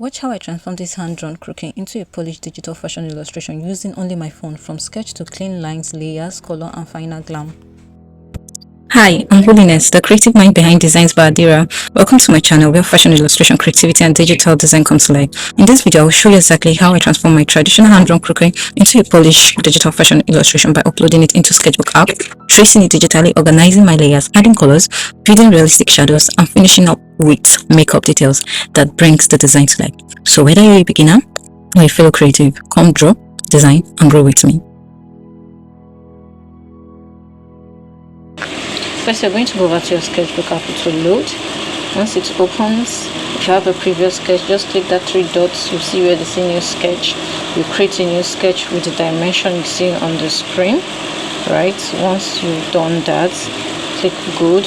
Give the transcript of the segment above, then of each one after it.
Watch how I transform this hand-drawn croquis into a polished digital fashion illustration using only my phone, from sketch to clean lines, layers, color, and final glam. Hi, I'm Holiness, the creative mind behind Designs by Adira. Welcome to my channel where fashion illustration, creativity, and digital design come to life. In this video, I will show you exactly how I transform my traditional hand-drawn croquis into a polished digital fashion illustration by uploading it into Sketchbook app, tracing it digitally, organizing my layers, adding colors, building realistic shadows, and finishing up with makeup details that brings the design to life. So whether you're a beginner or a fellow creative, come draw, design, and grow with me. First, you're going to go over to your Sketchbook app to load. Once it opens, if you have a previous sketch, just click that 3 dots. You'll see where they say new sketch. You create a new sketch with the dimension you see on the screen, right? Once you've done that, click good,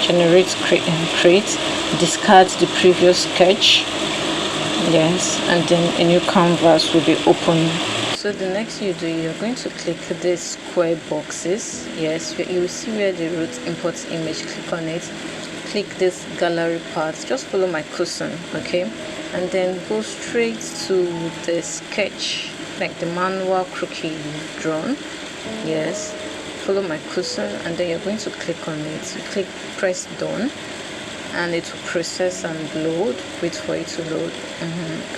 generate, create, discard the previous sketch, yes, and then a new canvas will be open. So the next you do, you're going to click these square boxes. Yes, you will see where the root import image. Click on it, click this gallery part, just follow my cursor, okay, and then go straight to the sketch, like the manual croquis drawn. Yes, follow my cursor, and then you're going to click on it. You press done, and it will process and load. Wait for it to load.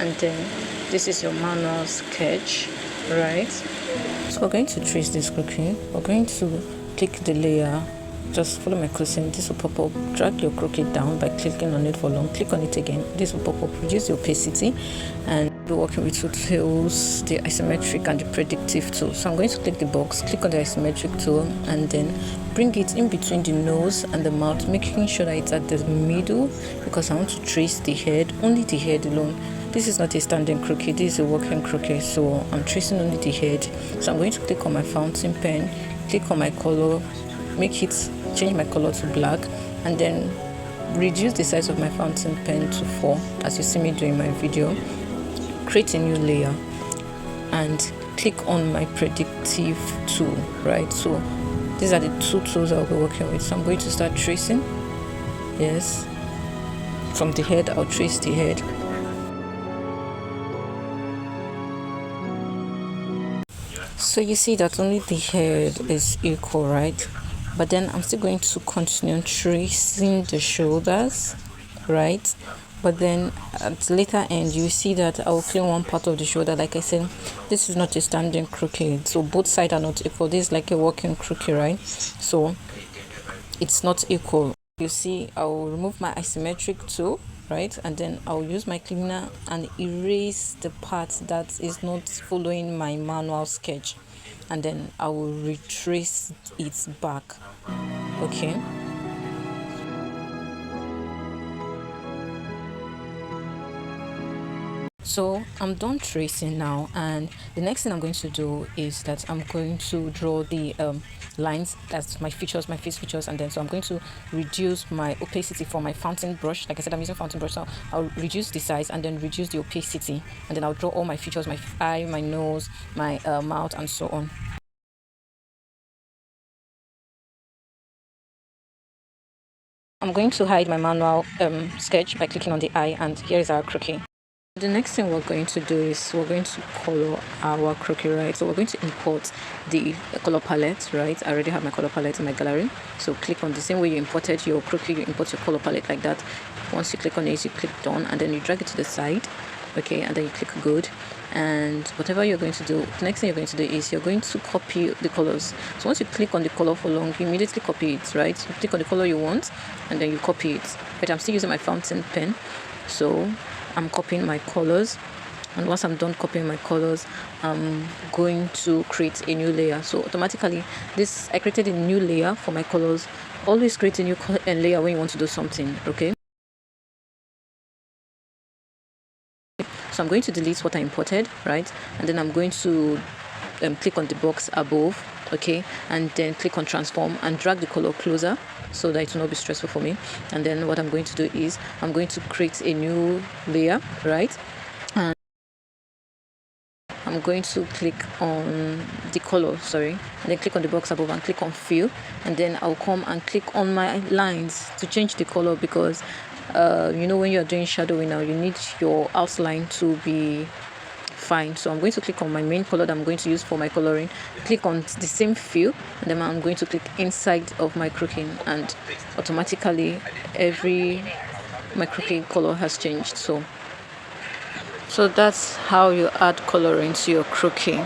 And then this is your manual sketch, right? So we're going to trace this croquis. We're going to click the layer, just follow my cursor. This will pop up. Drag your croquis down by clicking on it for long. Click on it again. This will pop up. Reduce the opacity, and we're working with two tools, the isometric and the predictive tool. So I'm going to click the box, click on the isometric tool, and then bring it in between the nose and the mouth, making sure that it's at the middle, because I want to trace the head, only the head alone. This is not a standing croquis, this is a working croquis, so I'm tracing only the head. So I'm going to click on my fountain pen, click on my color, change my color to black, and then reduce the size of my fountain pen to 4, as you see me doing my video. Create a new layer and click on my predictive tool, right? So these are the 2 tools I'll be working with. So I'm going to start tracing. Yes, from the head, I'll trace the head. So you see that only the head is equal, right? But then I'm still going to continue tracing the shoulders, right? But then at the later end, you see that I will clean one part of the shoulder. Like I said, this is not a standing croquis, so both sides are not equal. This is like a working croquis, right? So it's not equal. You see, I will remove my isometric tool, right, and then I'll use my cleaner and erase the part that is not following my manual sketch, and then I will retrace it back. Okay, so I'm done tracing now, and the next thing I'm going to do is that I'm going to draw the lines. That's my features, my face features, and then so I'm going to reduce my opacity for my fountain brush. Like I said, I'm using fountain brush, so I'll reduce the size and then reduce the opacity, and then I'll draw all my features, my eye, my nose, my mouth, and so on. I'm going to hide my manual sketch by clicking on the eye, and here is our croquis. The next thing we're going to do is we're going to color our croquis, right? So we're going to import the color palette, right? I already have my color palette in my gallery. So click on the same way you imported your croquis, you import your color palette like that. Once you click on it, you click done, and then you drag it to the side, okay? And then you click good. And whatever you're going to do, the next thing you're going to do is you're going to copy the colors. So once you click on the color for long, you immediately copy it, right? You click on the color you want, and then you copy it. But I'm still using my fountain pen, so I'm copying my colors, and once I'm done copying my colors, I'm going to create a new layer. So automatically I created a new layer for my colors. Always create a new layer when you want to do something, okay? So I'm going to delete what I imported, right? And then I'm going to click on the box above, okay, and then click on transform and drag the color closer so that it will not be stressful for me. And then what I'm going to do is I'm going to create a new layer, right? And I'm going to click on the color, and then click on the box above and click on fill, and then I'll come and click on my lines to change the color, because you know, when you're doing shadowing now, you need your outline to be fine. So I'm going to click on my main color that I'm going to use for my coloring, click on the same fill, and then I'm going to click inside of my Croquis, and automatically my Croquis color has changed. So that's how you add coloring to your Croquis.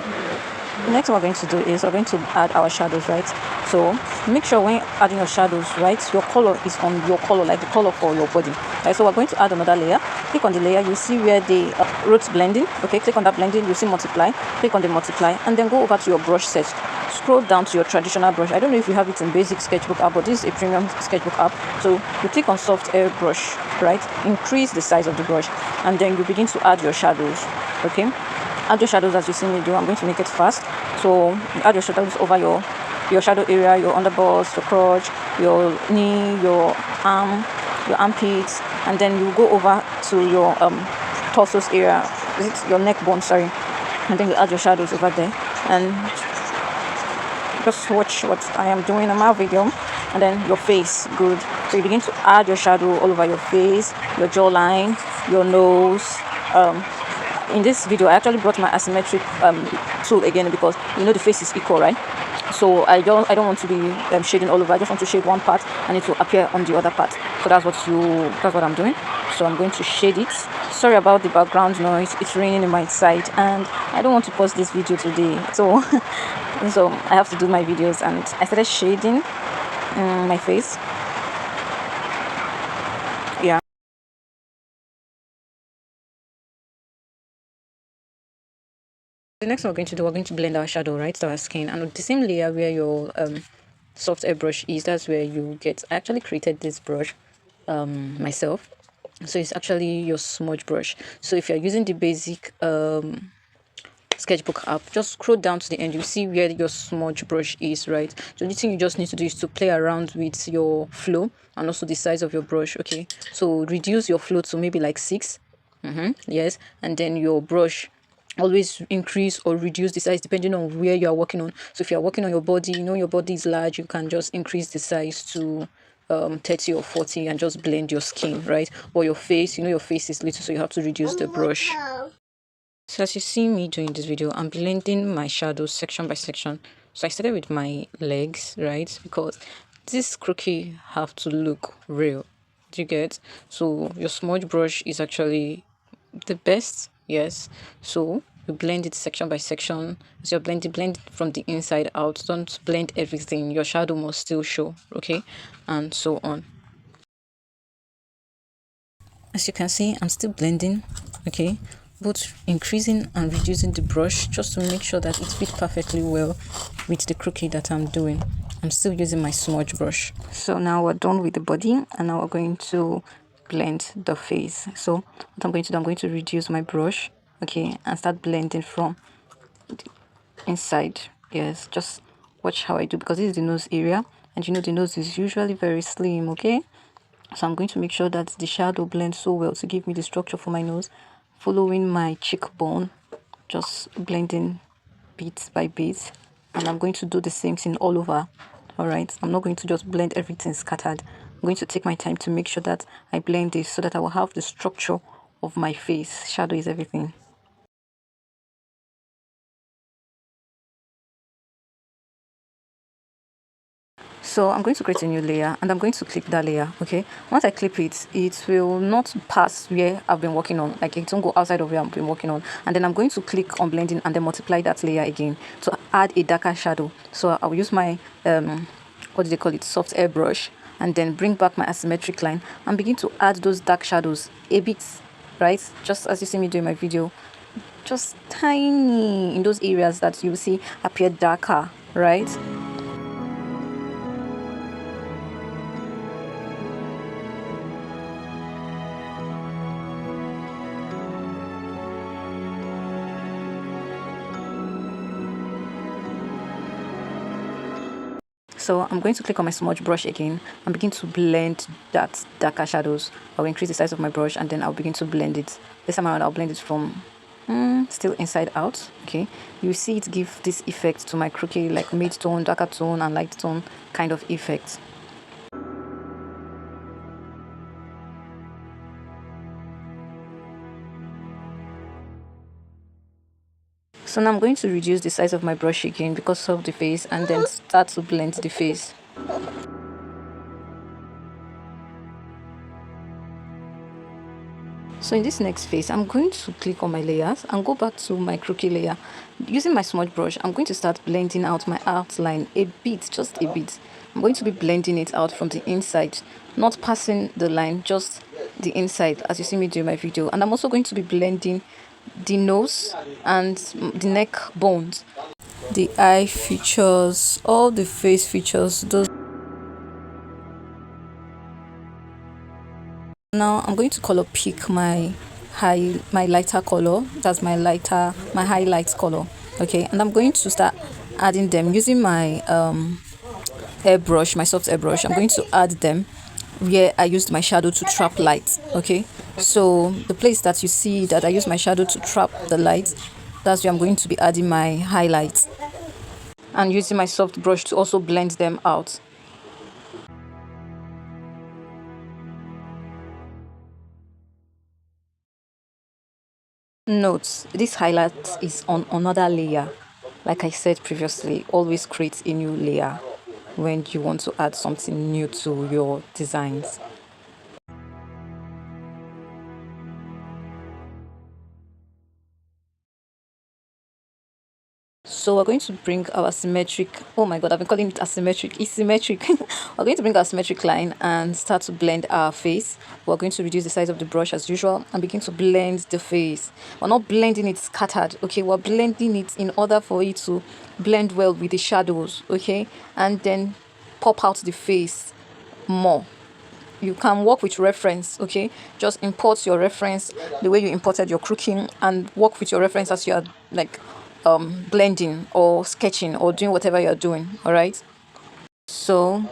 Next, what we're going to do is we're going to add our shadows, right? So make sure when adding your shadows, right, your color is on your color, like the color for your body, right? So we're going to add another layer. Click on the layer, you see where the roots blending. Okay, click on that blending, you see multiply. Click on the multiply, and then go over to your brush set. Scroll down to your traditional brush. I don't know if you have it in basic Sketchbook app, but this is a premium Sketchbook app. So you click on soft air brush, right? Increase the size of the brush, and then you begin to add your shadows. Okay, add your shadows as you see me do. I'm going to make it fast. So you add your shadows over your shadow area, your underbust, your crotch, your knee, your arm, your armpits, and then you go over to your torso area, your neck bone, sorry, and then you add your shadows over there, and just watch what I am doing in my video. And then your face, good. So you begin to add your shadow all over your face, your jawline, your nose. In this video, I actually brought my asymmetric tool again, because you know the face is equal, right? So I don't want to be shading all over. I just want to shade one part and it will appear on the other part. So that's what I'm doing. So I'm going to shade it. Sorry about the background noise. It's raining in my side, and I don't want to post this video today. So so I have to do my videos, and I started shading my face. Yeah. The next one we're going to blend our shadow, right, to our skin, and with the same layer where your soft air brush is, that's where you get. I actually created this brush myself, so it's actually your smudge brush. So if you're using the basic Sketchbook app, just scroll down to the end, you see where your smudge brush is, right? So the thing you just need to do is to play around with your flow and also the size of your brush. Okay, so reduce your flow to maybe like 6. Yes, and then your brush, always increase or reduce the size depending on where you are working on. So if you are working on your body, you know your body is large, you can just increase the size to 30 or 40 and just blend your skin, right? Or your face, you know your face is little, so you have to reduce the brush. So as you see me doing this video, I'm blending my shadows section by section. So I started with my legs, right? Because this Croquis have to look real. Do you get? So your smudge brush is actually the best, yes. So you blend it section by section. So you're blend it from the inside out. Don't blend everything. Your shadow must still show, okay? And so on. As you can see, I'm still blending, okay, both increasing and reducing the brush just to make sure that it fits perfectly well with the Croquis that I'm doing. I'm still using my smudge brush. So now we're done with the body, and now we're going to blend the face. So what I'm going to do, I'm going to reduce my brush, okay, and start blending from the inside. Yes, just watch how I do, because this is the nose area, and you know the nose is usually very slim, okay? So I'm going to make sure that the shadow blends so well to give me the structure for my nose, following my cheekbone, just blending bit by bit. And I'm going to do the same thing all over. All right, I'm not going to just blend everything scattered. I'm going to take my time to make sure that I blend this so that I will have the structure of my face. Shadow is everything. So I'm going to create a new layer, and I'm going to clip that layer. Okay, once I clip it, it will not pass where I've been working on, like it won't go outside of where I've been working on. And then I'm going to click on blending and then multiply that layer again to add a darker shadow. So I'll use my what do they call it, soft air brush, and then bring back my asymmetric line and begin to add those dark shadows a bit, right? Just as you see me doing my video, just tiny in those areas that you see appear darker, right? So I'm going to click on my smudge brush again and begin to blend that darker shadows. I'll increase the size of my brush, and then I'll begin to blend it. This time around, I'll blend it from still inside out. Okay, you see it give this effect to my Croquis, like mid-tone, darker tone, and light tone kind of effect. So now I'm going to reduce the size of my brush again because of the face, and then start to blend the face. So in this next phase, I'm going to click on my layers and go back to my Croquis layer. Using my smudge brush, I'm going to start blending out my outline a bit, just a bit. I'm going to be blending it out from the inside, not passing the line, just the inside, as you see me do in my video. And I'm also going to be blending the nose and the neck bones, the eye features, all the face features, those. Now I'm going to color pick my lighter color. That's my highlights color. Okay, and I'm going to start adding them using my airbrush, my soft airbrush. I'm going to add them where I used my shadow to trap light. Okay, so the place that you see that I use my shadow to trap the light, that's where I'm going to be adding my highlights and using my soft brush to also blend them out. Note, this highlight is on another layer. Like I said previously, always create a new layer when you want to add something new to your designs. So we're going to bring our symmetric, oh my god, I've been calling it asymmetric, it's symmetric. We're going to bring our symmetric line and start to blend our face. We're going to reduce the size of the brush as usual and begin to blend the face. We're not blending it scattered, okay? We're blending it in order for it to blend well with the shadows, okay? And then pop out the face more. You can work with reference, okay? Just import your reference the way you imported your Croquis and work with your reference as you are like blending or sketching or doing whatever you're doing. All right, so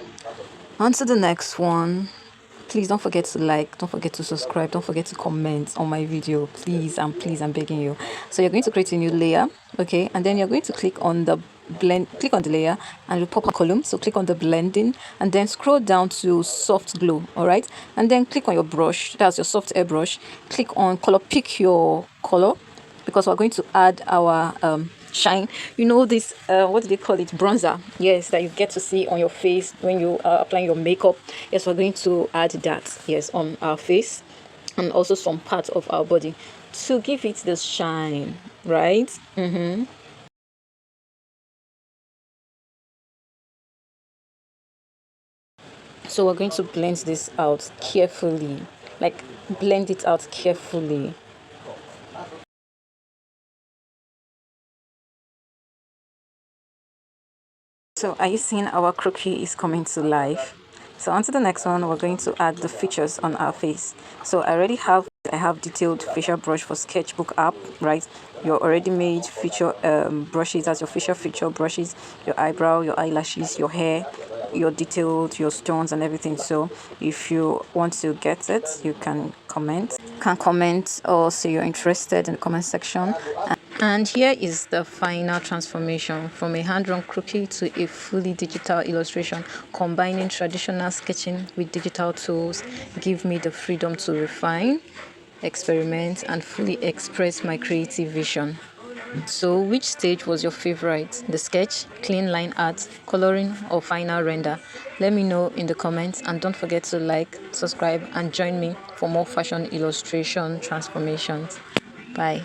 on to the next one. Please don't forget to like, don't forget to subscribe, don't forget to comment on my video, please, and please, I'm begging you. So you're going to create a new layer, okay, and then you're going to click on the click on the layer and it'll pop a column. So click on the blending and then scroll down to soft glow. All right, and then click on your brush, that's your soft airbrush. Click on color, pick your color, because we're going to add our shine, you know, this what do they call it, bronzer, yes, that you get to see on your face when you are applying your makeup. Yes, we're going to add that, yes, on our face and also some parts of our body to give it this shine, right? So we're going to blend this out carefully, like blend it out carefully. So are you seeing our Croquis is coming to life? So on to the next one, we're going to add the features on our face. So I have detailed facial brush for Sketchbook app, right? Your already made feature brushes as your facial feature brushes, your eyebrow, your eyelashes, your hair, your detailed, your stones and everything. So if you want to get it, you can comment or say you're interested in the comment section. And here is the final transformation from a hand-drawn Croquis to a fully digital illustration. Combining traditional sketching with digital tools give me the freedom to refine, experiment, and fully express my creative vision. So which stage was your favorite? The sketch, clean line art, coloring, or final render? Let me know in the comments, and don't forget to like, subscribe, and join me for more fashion illustration transformations. Bye.